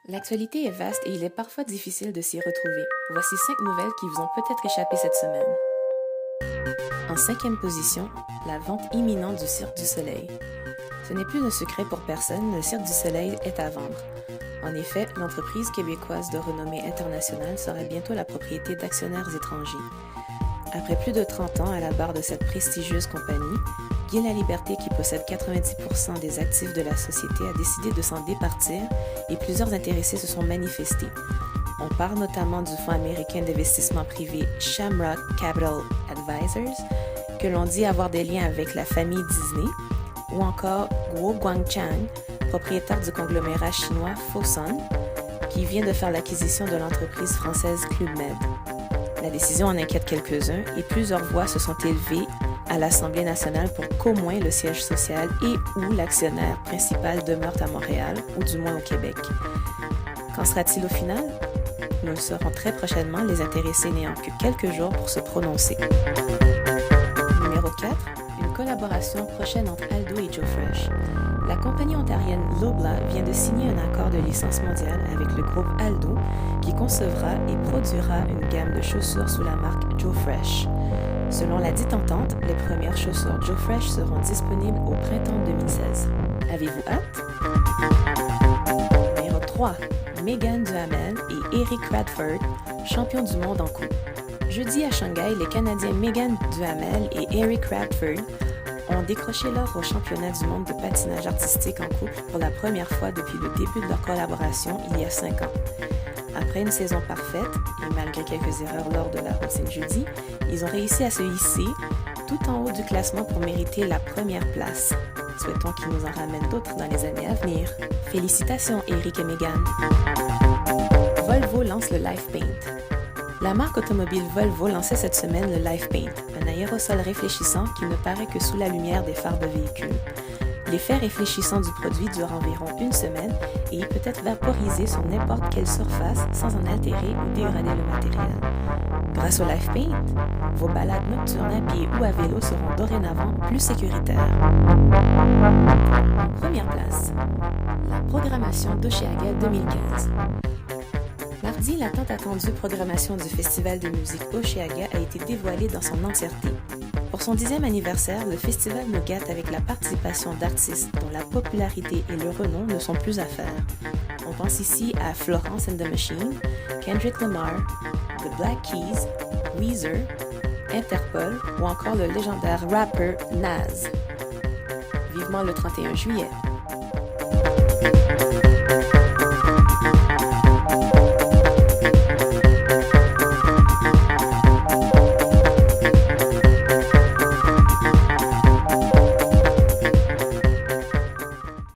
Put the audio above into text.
L'actualité est vaste et il est parfois difficile de s'y retrouver. Voici 5 nouvelles qui vous ont peut-être échappé cette semaine. En 5e position, la vente imminente du Cirque du Soleil. Ce n'est plus un secret pour personne, le Cirque du Soleil est à vendre. En effet, l'entreprise québécoise de renommée internationale sera bientôt la propriété d'actionnaires étrangers. Après plus de 30 ans à la barre de cette prestigieuse compagnie, Guy Laliberté, qui possède 90% des actifs de la société, a décidé de s'en départir et plusieurs intéressés se sont manifestés. On parle notamment du fonds américain d'investissement privé Shamrock Capital Advisors, que l'on dit avoir des liens avec la famille Disney, ou encore Guo Guangchang, propriétaire du conglomérat chinois Fosun, qui vient de faire l'acquisition de l'entreprise française Club Med. La décision en inquiète quelques-uns et plusieurs voix se sont élevées à l'Assemblée nationale pour qu'au moins le siège social et ou l'actionnaire principal demeure à Montréal, ou du moins au Québec. Qu'en sera-t-il au final? Nous le saurons très prochainement, les intéressés n'ayant que quelques jours pour se prononcer. Numéro 4. Une collaboration prochaine entre Aldo et Joe Fresh. La compagnie ontarienne Loblaw vient de signer un accord de licence mondiale avec le groupe Aldo qui concevra et produira une gamme de chaussures sous la marque Joe Fresh. Selon la dite entente, les premières chaussures Joe Fresh seront disponibles au printemps 2016. Avez-vous hâte? Numéro 3. Megan Duhamel et Eric Radford, champions du monde en couple. Jeudi à Shanghai, les Canadiens Megan Duhamel et Eric Radford ont décroché l'or au championnat du monde de patinage artistique en couple pour la première fois depuis le début de leur collaboration il y a 5 ans. Après une saison parfaite, et malgré quelques erreurs lors de la routine jeudi, ils ont réussi à se hisser tout en haut du classement pour mériter la première place. Souhaitons qu'ils nous en ramènent d'autres dans les années à venir. Félicitations Eric et Megan! Volvo lance le Life Paint. La marque automobile Volvo lançait cette semaine le Life Paint, un aérosol réfléchissant qui ne paraît que sous la lumière des phares de véhicules. L'effet réfléchissant du produit dure environ une semaine et il peut être vaporisé sur n'importe quelle surface sans en altérer ou dégrader le matériel. Grâce au Life Paint, vos balades nocturnes à pied ou à vélo seront dorénavant plus sécuritaires. En première place, la programmation d'Oshéaga 2015. Mardi, la tant attendue programmation du Festival de musique Oshéaga a été dévoilée dans son entièreté. Pour son 10e anniversaire, le festival nous gâte avec la participation d'artistes dont la popularité et le renom ne sont plus à faire. On pense ici à Florence and the Machine, Kendrick Lamar, The Black Keys, Weezer, Interpol ou encore le légendaire rappeur Nas. Vivement le 31 juillet.